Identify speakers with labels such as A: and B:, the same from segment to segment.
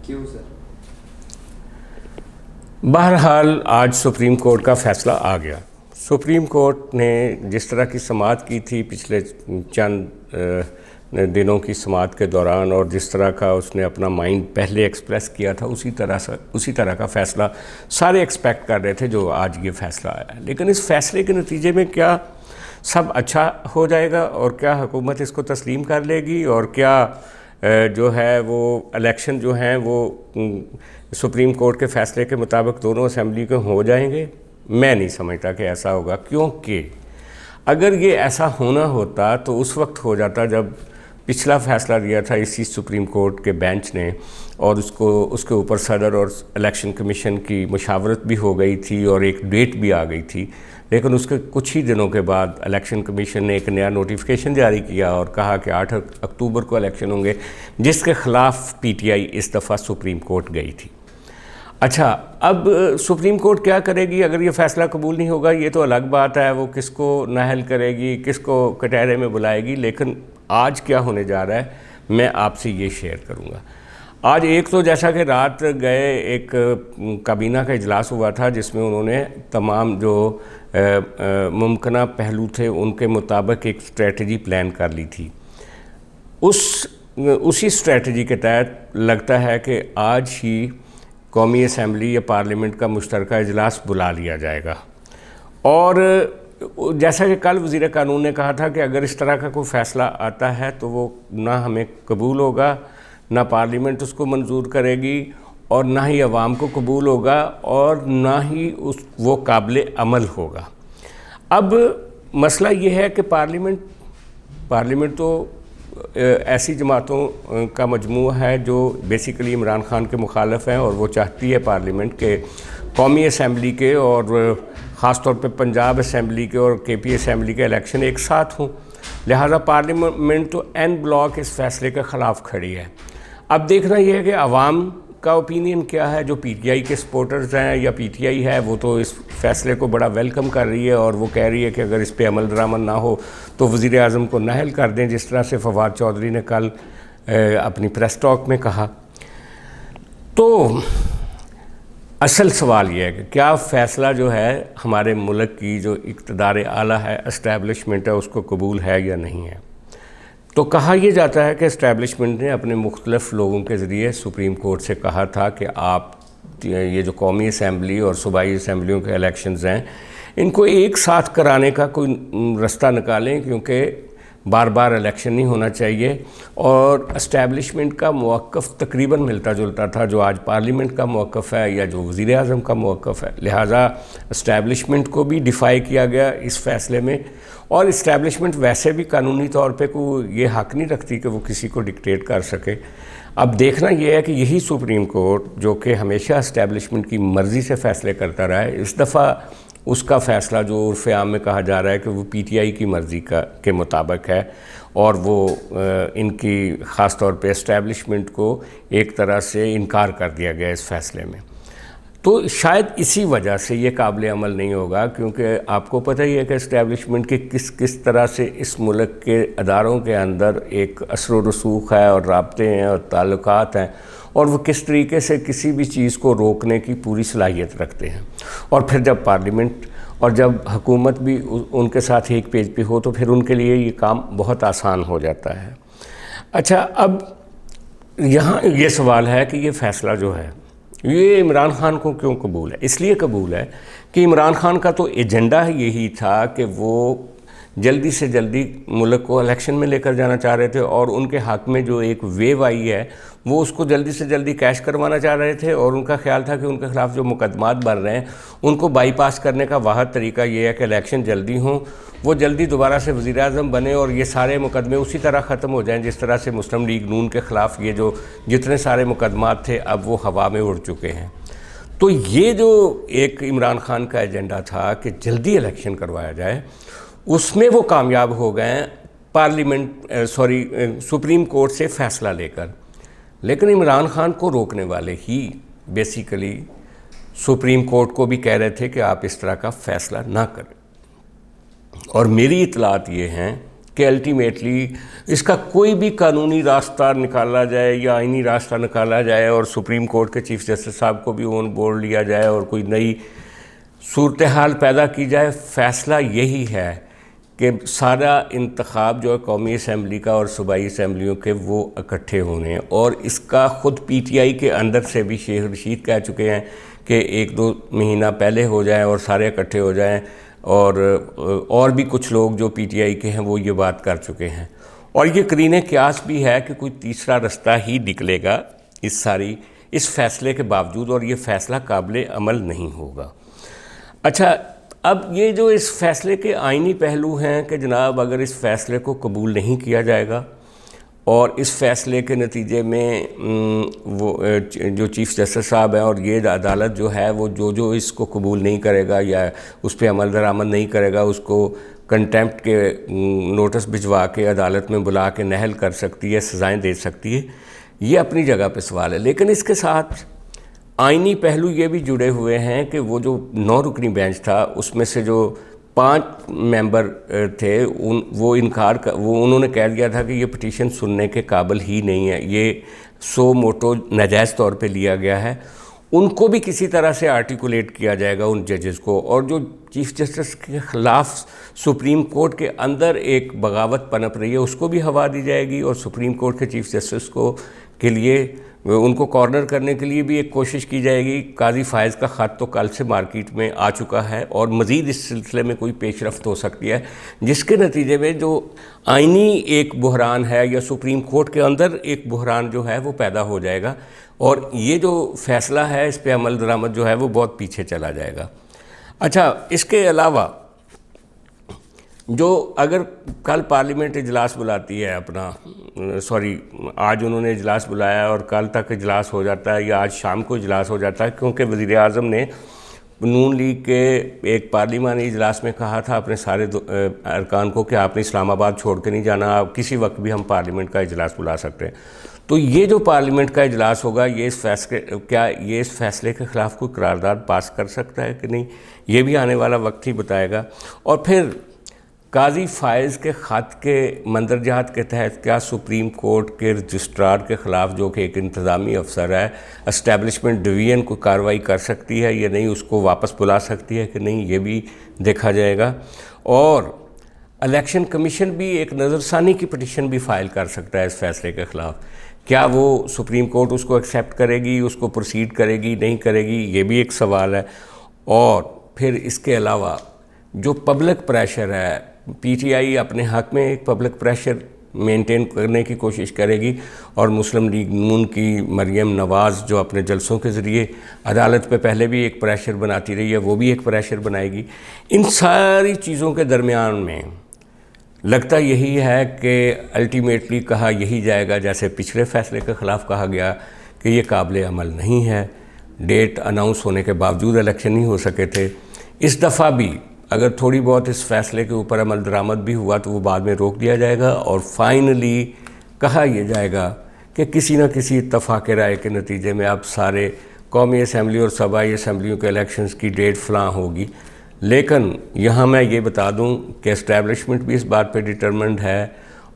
A: کیوں سر؟
B: بہرحال آج سپریم کورٹ کا فیصلہ آ گیا۔ سپریم کورٹ نے جس طرح کی سماعت کی تھی پچھلے چند دنوں کی سماعت کے دوران، اور جس طرح کا اس نے اپنا مائنڈ پہلے ایکسپریس کیا تھا، اسی طرح کا فیصلہ سارے ایکسپیکٹ کر رہے تھے جو آج یہ فیصلہ آیا ہے۔ لیکن اس فیصلے کے نتیجے میں کیا سب اچھا ہو جائے گا، اور کیا حکومت اس کو تسلیم کر لے گی، اور کیا جو ہے وہ الیکشن جو ہیں وہ سپریم کورٹ کے فیصلے کے مطابق دونوں اسمبلی کے ہو جائیں گے؟ میں نہیں سمجھتا کہ ایسا ہوگا، کیونکہ اگر یہ ایسا ہونا ہوتا تو اس وقت ہو جاتا جب پچھلا فیصلہ دیا تھا اسی سپریم کورٹ کے بینچ نے، اور اس کے اوپر صدر اور الیکشن کمیشن کی مشاورت بھی ہو گئی تھی اور ایک ڈیٹ بھی آ گئی تھی۔ لیکن اس کے کچھ ہی دنوں کے بعد الیکشن کمیشن نے ایک نیا نوٹیفیکیشن جاری کیا اور کہا کہ 8 اکتوبر کو الیکشن ہوں گے، جس کے خلاف پی ٹی آئی اس دفعہ سپریم کورٹ گئی تھی۔ اچھا، اب سپریم کورٹ کیا کرے گی اگر یہ فیصلہ قبول نہیں ہوگا؟ یہ تو الگ بات ہے، وہ کس کو نااہل کرے گی، کس کو کٹہرے میں بلائے گی۔ لیکن آج کیا ہونے جا رہا ہے میں آپ سے یہ شیئر کروں گا۔ آج ایک تو جیسا کہ رات گئے ایک کابینہ کا اجلاس ہوا تھا جس میں انہوں نے تمام جو ممکنہ پہلو تھے ان کے مطابق ایک اسٹریٹجی پلان کر لی تھی۔ اسی اسٹریٹجی کے تحت لگتا ہے کہ آج ہی قومی اسمبلی یا پارلیمنٹ کا مشترکہ اجلاس بلا لیا جائے گا، اور جیسا کہ کل وزیر قانون نے کہا تھا کہ اگر اس طرح کا کوئی فیصلہ آتا ہے تو وہ نہ ہمیں قبول ہوگا، نہ پارلیمنٹ اس کو منظور کرے گی، اور نہ ہی عوام کو قبول ہوگا، اور نہ ہی وہ قابل عمل ہوگا۔ اب مسئلہ یہ ہے کہ پارلیمنٹ تو ایسی جماعتوں کا مجموعہ ہے جو بیسیکلی عمران خان کے مخالف ہیں، اور وہ چاہتی ہے پارلیمنٹ کے قومی اسمبلی کے اور خاص طور پہ پنجاب اسمبلی کے اور کے پی اسمبلی کے الیکشن ایک ساتھ ہوں، لہٰذا پارلیمنٹ تو این بلاک اس فیصلے کے خلاف کھڑی ہے۔ اب دیکھنا یہ ہے کہ عوام کا اوپینین کیا ہے۔ جو پی ٹی آئی کے سپورٹرز ہیں یا پی ٹی آئی ہے وہ تو اس فیصلے کو بڑا ویلکم کر رہی ہے، اور وہ کہہ رہی ہے کہ اگر اس پہ عمل درآمد نہ ہو تو وزیر اعظم کو نااہل کر دیں، جس طرح سے فواد چودھری نے کل اپنی پریس ٹاک میں کہا۔ تو اصل سوال یہ ہے کہ کیا فیصلہ جو ہے ہمارے ملک کی جو اقتدار اعلیٰ ہے، اسٹیبلشمنٹ ہے، اس کو قبول ہے یا نہیں ہے؟ تو کہا یہ جاتا ہے کہ اسٹیبلشمنٹ نے اپنے مختلف لوگوں کے ذریعے سپریم کورٹ سے کہا تھا کہ آپ یہ جو قومی اسمبلی اور صوبائی اسمبلیوں کے الیکشنز ہیں ان کو ایک ساتھ کرانے کا کوئی رستہ نکالیں، کیونکہ بار بار الیکشن نہیں ہونا چاہیے، اور اسٹیبلشمنٹ کا موقف تقریباً ملتا جلتا تھا جو آج پارلیمنٹ کا موقف ہے یا جو وزیر اعظم کا موقف ہے، لہٰذا اسٹیبلشمنٹ کو بھی ڈیفائی کیا گیا اس فیصلے میں۔ اور اسٹیبلشمنٹ ویسے بھی قانونی طور پہ کوئی یہ حق نہیں رکھتی کہ وہ کسی کو ڈکٹیٹ کر سکے۔ اب دیکھنا یہ ہے کہ یہی سپریم کورٹ جو کہ ہمیشہ اسٹیبلشمنٹ کی مرضی سے فیصلے کرتا رہا ہے، اس دفعہ اس کا فیصلہ جو عرف عام میں کہا جا رہا ہے کہ وہ پی ٹی آئی کی مرضی کے مطابق ہے، اور وہ ان کی خاص طور پہ اسٹیبلشمنٹ کو ایک طرح سے انکار کر دیا گیا اس فیصلے میں۔ تو شاید اسی وجہ سے یہ قابل عمل نہیں ہوگا، کیونکہ آپ کو پتہ ہی ہے کہ اسٹیبلشمنٹ کے کس طرح سے اس ملک کے اداروں کے اندر ایک اثر و رسوخ ہے، اور رابطے ہیں اور تعلقات ہیں، اور وہ کس طریقے سے کسی بھی چیز کو روکنے کی پوری صلاحیت رکھتے ہیں۔ اور پھر جب پارلیمنٹ اور جب حکومت بھی ان کے ساتھ ایک پیج پہ ہو تو پھر ان کے لیے یہ کام بہت آسان ہو جاتا ہے۔ اچھا، اب یہاں یہ سوال ہے کہ یہ فیصلہ جو ہے یہ عمران خان کو کیوں قبول ہے؟ اس لیے قبول ہے کہ عمران خان کا تو ایجنڈا یہی تھا کہ وہ جلدی سے جلدی ملک کو الیکشن میں لے کر جانا چاہ رہے تھے، اور ان کے حق میں جو ایک ویو آئی ہے وہ اس کو جلدی سے جلدی کیش کروانا چاہ رہے تھے، اور ان کا خیال تھا کہ ان کے خلاف جو مقدمات بن رہے ہیں ان کو بائی پاس کرنے کا واحد طریقہ یہ ہے کہ الیکشن جلدی ہوں، وہ جلدی دوبارہ سے وزیر اعظم بنے، اور یہ سارے مقدمے اسی طرح ختم ہو جائیں جس طرح سے مسلم لیگ نون کے خلاف یہ جو جتنے سارے مقدمات تھے اب وہ ہوا میں اڑ چکے ہیں۔ تو یہ جو ایک عمران خان کا ایجنڈا تھا کہ جلدی الیکشن کروایا جائے، اس میں وہ کامیاب ہو گئے سپریم کورٹ سے فیصلہ لے کر۔ لیکن عمران خان کو روکنے والے ہی بیسیکلی سپریم کورٹ کو بھی کہہ رہے تھے کہ آپ اس طرح کا فیصلہ نہ کریں، اور میری اطلاعات یہ ہیں کہ الٹیمیٹلی اس کا کوئی بھی قانونی راستہ نکالا جائے یا آئینی راستہ نکالا جائے اور سپریم کورٹ کے چیف جسٹس صاحب کو بھی آن بورڈ لیا جائے اور کوئی نئی صورتحال پیدا کی جائے. فیصلہ یہی ہے کہ سارا انتخاب جو ہے قومی اسمبلی کا اور صوبائی اسمبلیوں کے وہ اکٹھے ہونے ہیں, اور اس کا خود پی ٹی آئی کے اندر سے بھی شیخ رشید کہہ چکے ہیں کہ 1-2 مہینہ پہلے ہو جائیں اور سارے اکٹھے ہو جائیں, اور بھی کچھ لوگ جو پی ٹی آئی کے ہیں وہ یہ بات کر چکے ہیں. اور یہ قرینِ قیاس بھی ہے کہ کوئی تیسرا رستہ ہی نکلے گا اس فیصلے کے باوجود, اور یہ فیصلہ قابل عمل نہیں ہوگا. اچھا, اب یہ جو اس فیصلے کے آئینی پہلو ہیں کہ جناب اگر اس فیصلے کو قبول نہیں کیا جائے گا اور اس فیصلے کے نتیجے میں وہ جو چیف جسٹس صاحب ہیں اور یہ عدالت جو ہے وہ جو اس کو قبول نہیں کرے گا یا اس پہ عمل درآمد نہیں کرے گا, اس کو کنٹیمپٹ کے نوٹس بھجوا کے عدالت میں بلا کے نہل کر سکتی ہے, سزائیں دے سکتی ہے. یہ اپنی جگہ پہ سوال ہے, لیکن اس کے ساتھ آئینی پہلو یہ بھی جڑے ہوئے ہیں کہ وہ جو 9 رکنی بینچ تھا اس میں سے جو 5 ممبر تھے وہ انہوں نے کہہ دیا تھا کہ یہ پٹیشن سننے کے قابل ہی نہیں ہے, یہ سو موٹو ناجائز طور پہ لیا گیا ہے. ان کو بھی کسی طرح سے آرٹیکولیٹ کیا جائے گا ان ججز کو, اور جو چیف جسٹس کے خلاف سپریم کورٹ کے اندر ایک بغاوت پنپ رہی ہے اس کو بھی ہوا دی جائے گی, اور سپریم کورٹ کے چیف جسٹس کے لیے ان کو کارنر کرنے کے لیے بھی ایک کوشش کی جائے گی. قاضی فائز کا خط تو کل سے مارکیٹ میں آ چکا ہے اور مزید اس سلسلے میں کوئی پیش رفت ہو سکتی ہے, جس کے نتیجے میں جو آئینی ایک بحران ہے یا سپریم کورٹ کے اندر ایک بحران جو ہے وہ پیدا ہو جائے گا, اور یہ جو فیصلہ ہے اس پہ عمل درآمد جو ہے وہ بہت پیچھے چلا جائے گا. اچھا, اس کے علاوہ جو اگر کل پارلیمنٹ اجلاس بلاتی ہے آج انہوں نے اجلاس بلایا اور کل تک اجلاس ہو جاتا ہے یا آج شام کو اجلاس ہو جاتا ہے, کیونکہ وزیر اعظم نے نون لیگ کے ایک پارلیمانی اجلاس میں کہا تھا اپنے سارے ارکان کو کہ آپ نے اسلام آباد چھوڑ کے نہیں جانا, کسی وقت بھی ہم پارلیمنٹ کا اجلاس بلا سکتے ہیں. تو یہ جو پارلیمنٹ کا اجلاس ہوگا یہ اس فیصلے کے خلاف کوئی قرارداد پاس کر سکتا ہے کہ نہیں, یہ بھی آنے والا وقت ہی بتائے گا. اور پھر قاضی فائز کے خط کے مندرجات کے تحت کیا سپریم کورٹ کے رجسٹرار کے خلاف جو کہ ایک انتظامی افسر ہے اسٹیبلشمنٹ ڈویژن کو کارروائی کر سکتی ہے یا نہیں, اس کو واپس بلا سکتی ہے کہ نہیں, یہ بھی دیکھا جائے گا. اور الیکشن کمیشن بھی ایک نظر ثانی کی پٹیشن بھی فائل کر سکتا ہے اس فیصلے کے خلاف. کیا وہ سپریم کورٹ اس کو ایکسیپٹ کرے گی, اس کو پروسیڈ کرے گی, نہیں کرے گی, یہ بھی ایک سوال ہے. اور پھر اس کے علاوہ جو پبلک پریشر ہے, پی ٹی آئی اپنے حق میں ایک پبلک پریشر مینٹین کرنے کی کوشش کرے گی, اور مسلم لیگ نون کی مریم نواز جو اپنے جلسوں کے ذریعے عدالت پہ پہلے بھی ایک پریشر بناتی رہی ہے وہ بھی ایک پریشر بنائے گی. ان ساری چیزوں کے درمیان میں لگتا یہی ہے کہ الٹیمیٹلی کہا یہی جائے گا جیسے پچھلے فیصلے کے خلاف کہا گیا کہ یہ قابل عمل نہیں ہے. ڈیٹ اناؤنس ہونے کے باوجود الیکشن نہیں ہو سکے تھے. اس دفعہ بھی اگر تھوڑی بہت اس فیصلے کے اوپر عمل درآمد بھی ہوا تو وہ بعد میں روک دیا جائے گا, اور فائنلی کہا یہ جائے گا کہ کسی نہ کسی اتفاق رائے کے نتیجے میں اب سارے قومی اسمبلی اور صوبائی اسمبلیوں کے الیکشنز کی ڈیٹ فلاں ہوگی. لیکن یہاں میں یہ بتا دوں کہ اسٹیبلشمنٹ بھی اس بات پہ ڈٹرمنڈ ہے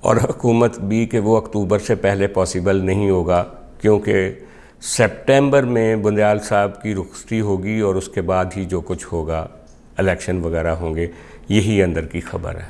B: اور حکومت بھی کہ وہ اکتوبر سے پہلے پاسیبل نہیں ہوگا, کیونکہ سپٹمبر میں بندیال صاحب کی رخصتی ہوگی اور اس کے بعد ہی جو کچھ ہوگا الیکشن وغیرہ ہوں گے. یہی اندر کی خبر ہے.